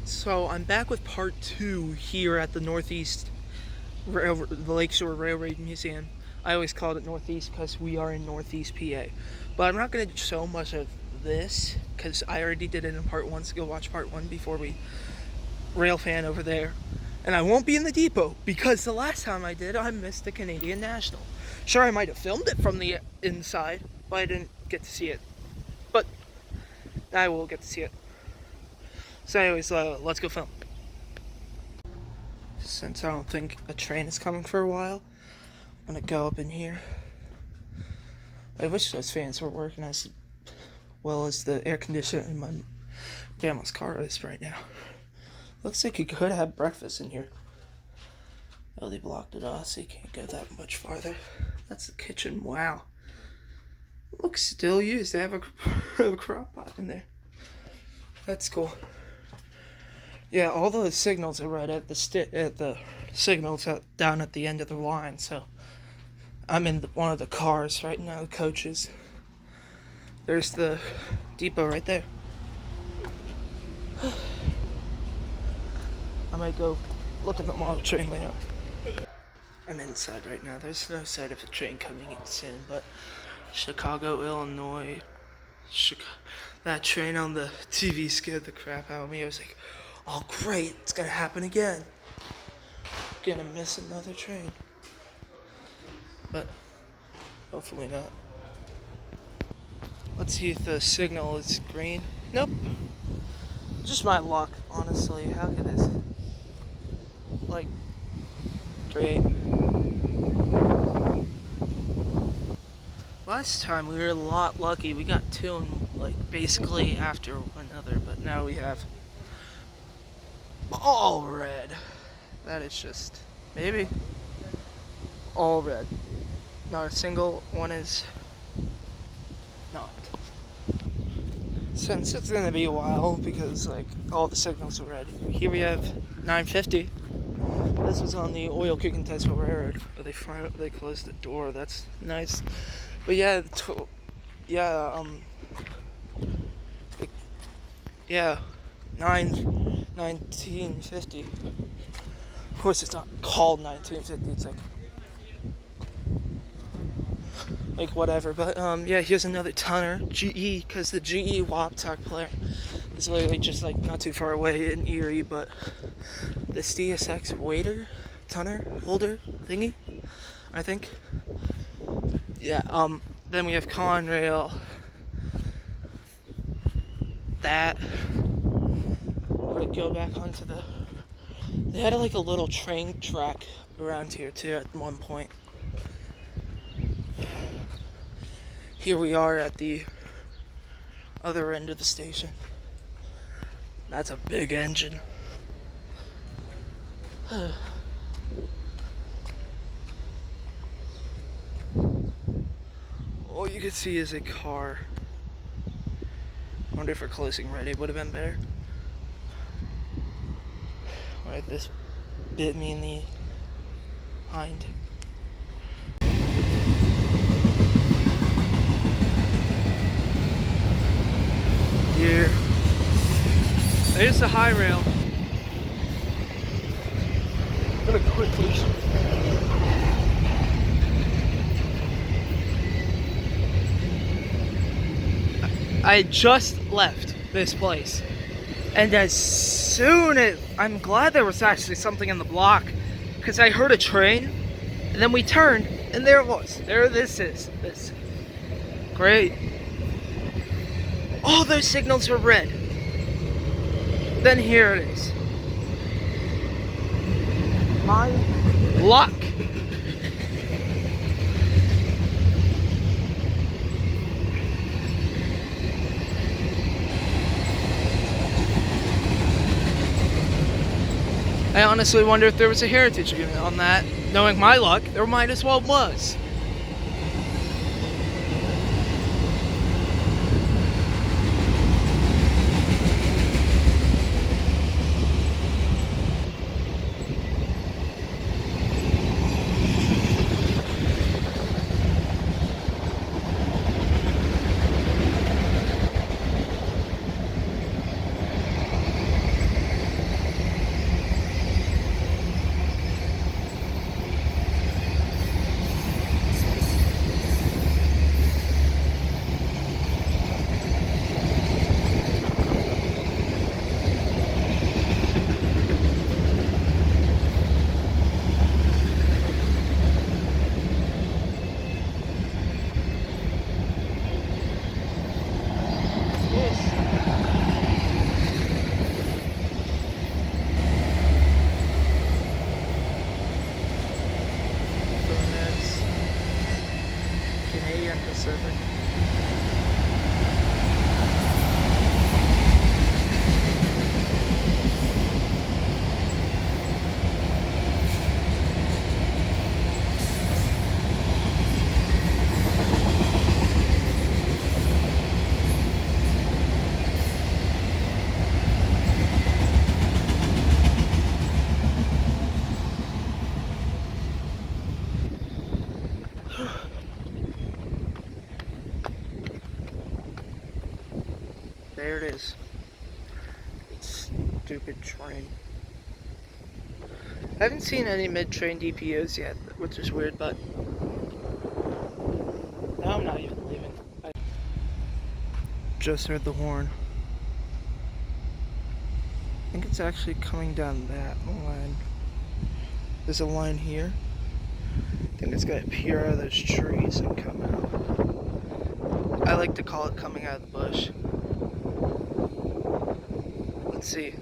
So I'm back with part 2 here at the the Lakeshore Railroad Museum. I always called it Northeast because we are in Northeast PA. But I'm not going to show much of this because I already did it in part 1, so go watch part 1 before we Railfan over there. And I won't be in the depot because the last time I did, I missed the Canadian National. Sure, I might have filmed it from the inside, but I didn't get to see it. But I will get to see it. So anyways, let's go film. Since I don't think a train is coming for a while, I'm gonna go up in here. I wish those fans were working as well as the air conditioner in my grandma's car is right now. Looks like you could have breakfast in here. Oh, they blocked it off, so you can't go that much farther. That's the kitchen. Wow. Looks still used. They have a crock pot in there. That's cool. Yeah, all the signals are right at the signals down at the end of the line. So I'm in one of the cars right now, the coaches. There's the depot right there. I might go look at the model train later. I'm inside right now. There's no sign of a train coming in soon, but Chicago, Illinois. That train on the TV scared the crap out of me. I was like, oh great, it's gonna happen again. Gonna miss another train. But hopefully not. Let's see if the signal is green. Nope. Just my luck, honestly. How could this? Like, great. Last time we were a lot lucky. We got two in, like, basically after another, but now we have all red. That is just maybe all red. Not a single one is not. Since it's gonna be a while because like all the signals are red. Here we have 9:50. This was on the oil cooking test for railroad, but they closed the door. That's nice. But yeah, yeah, 1950. Of course, it's not called 1950. It's like whatever. But yeah, here's another tonner, GE, because the GE Waptak player is literally just like not too far away in Erie. But this DSX waiter, tonner, holder thingy, I think. Yeah. Then we have Conrail. That. I'm gonna go back onto the. They had like a little train track around here too at one point. Here we are at the other end of the station. That's a big engine. All you can see is a car. I wonder if a closing ready would have been better. Alright, this bit me in the hind. Here. There's the high rail. I'm gonna quickly. I just left this place, and as soon as I'm glad there was actually something in the block, because I heard a train, and then we turned, and there it was. There this is. This great. All those signals are red. Then here it is. My luck. I honestly wonder if there was a heritage unit on that. Knowing my luck, there might as well was. there it is. Stupid train. I haven't seen any mid-train DPOs yet, which is weird, but now I'm not even leaving. I just heard the horn. I think it's actually coming down that line. There's a line here. I think it's gonna peer out of those trees and come out. I like to call it coming out of the bush. Let's see.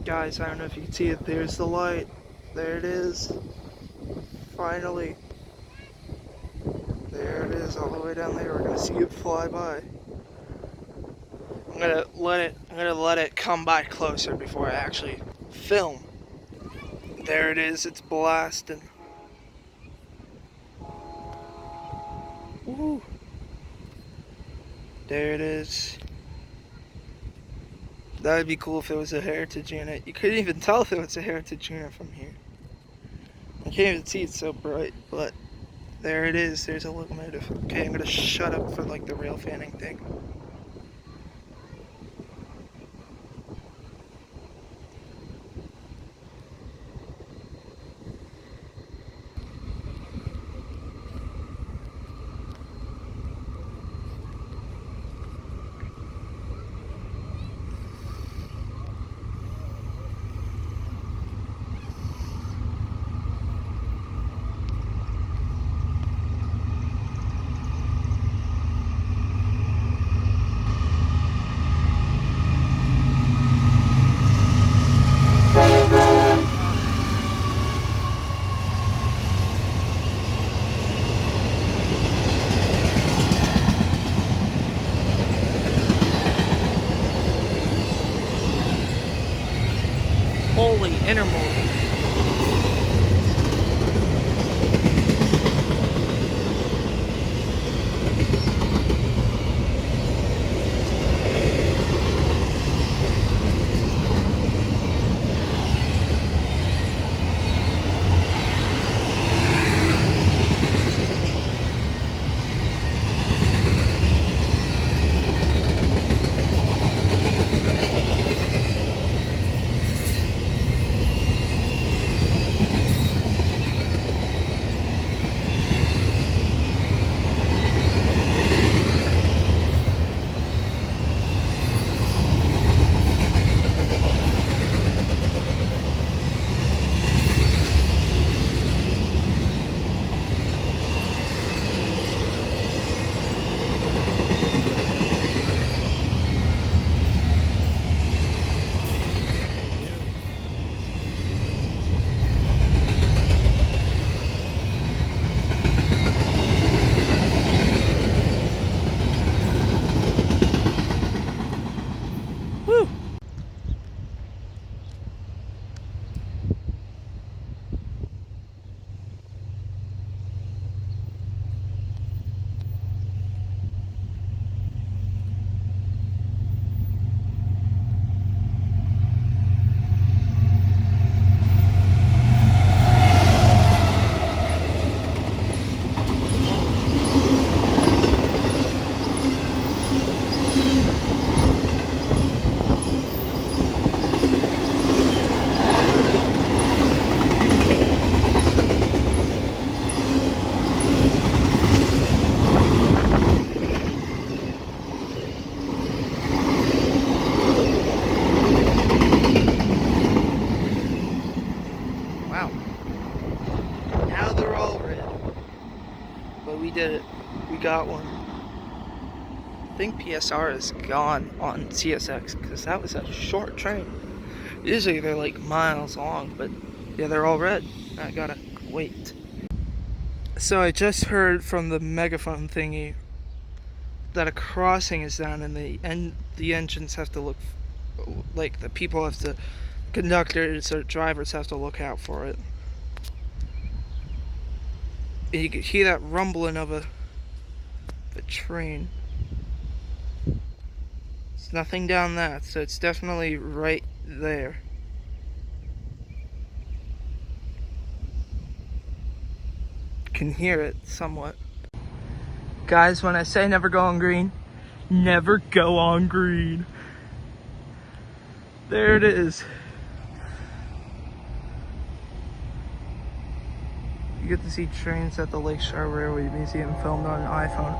Guys, I don't know if you can see it. There's the light. There it is. Finally. There it is, all the way down there. We're gonna see it fly by. I'm gonna let it come by closer before I actually film. There it is, it's blasting. Woo. There it is. That would be cool if it was a heritage unit. You couldn't even tell if it was a heritage unit from here. I can't even see, it's so bright, but there it is. There's a locomotive. Okay, I'm gonna shut up for like the rail fanning thing. Holy intermodal. Woo! Wow. Now they're all red. But we did it. We got one. I think PSR is gone on CSX because that was a short train. Usually they're like miles long, but yeah, they're all red. I gotta wait. So I just heard from the megaphone thingy that a crossing is down and the engines have to look, like the people have to, conductors or drivers have to look out for it. And you could hear that rumbling of a train. There's nothing down that, so it's definitely right there. Can hear it somewhat. Guys, when I say never go on green, Never go on green. There it is. You get to see trains at the Lakeshore Railway Museum filmed on an iPhone.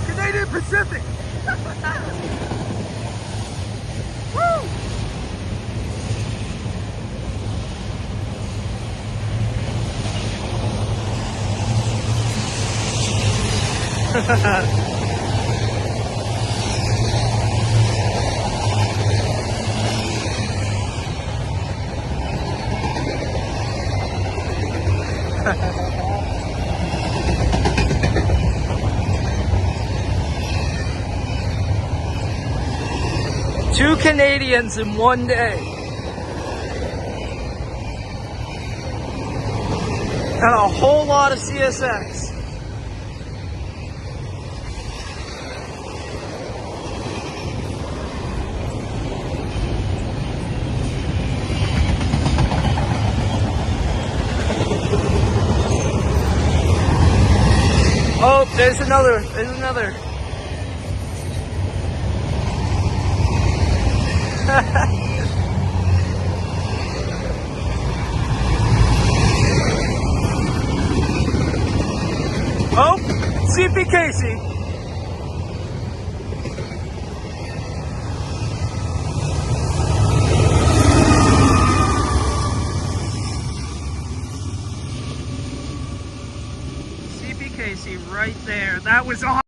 Canadian Pacific! Woo! Two Canadians in one day. And a whole lot of CSX. Oh, there's another. Oh, CP Casey. CP Casey right there. That was awesome.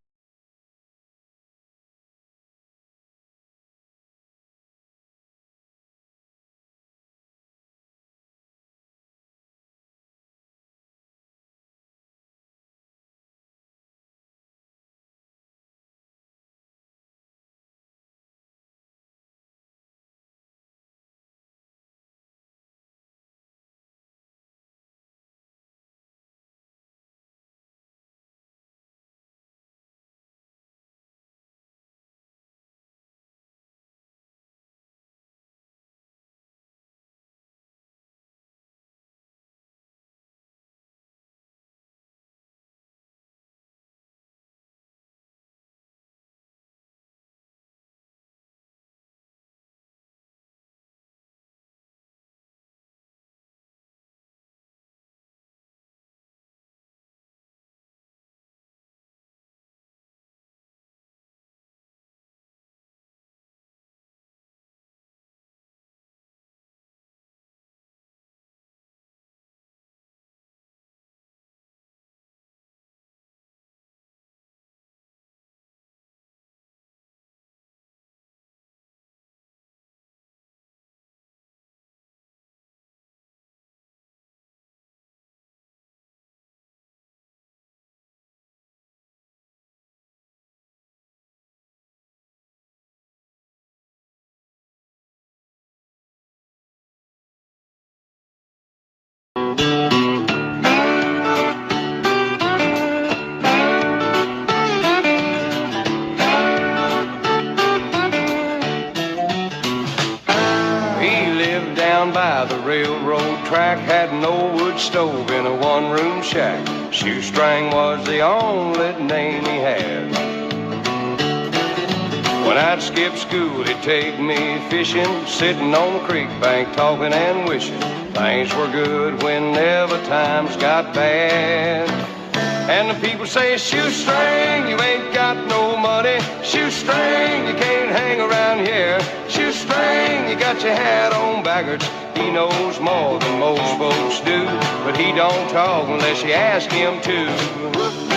By the railroad track, had an old wood stove in a one-room shack. Shoestring was the only name he had. When I'd skip school, he'd take me fishing, sitting on the creek bank, talking and wishing things were good whenever times got bad. And the people say, Shoestring, you ain't got no money. Shoestring, you can't hang around here. Shoestring, you got your hat on backwards. He knows more than most folks do, but he don't talk unless you ask him to.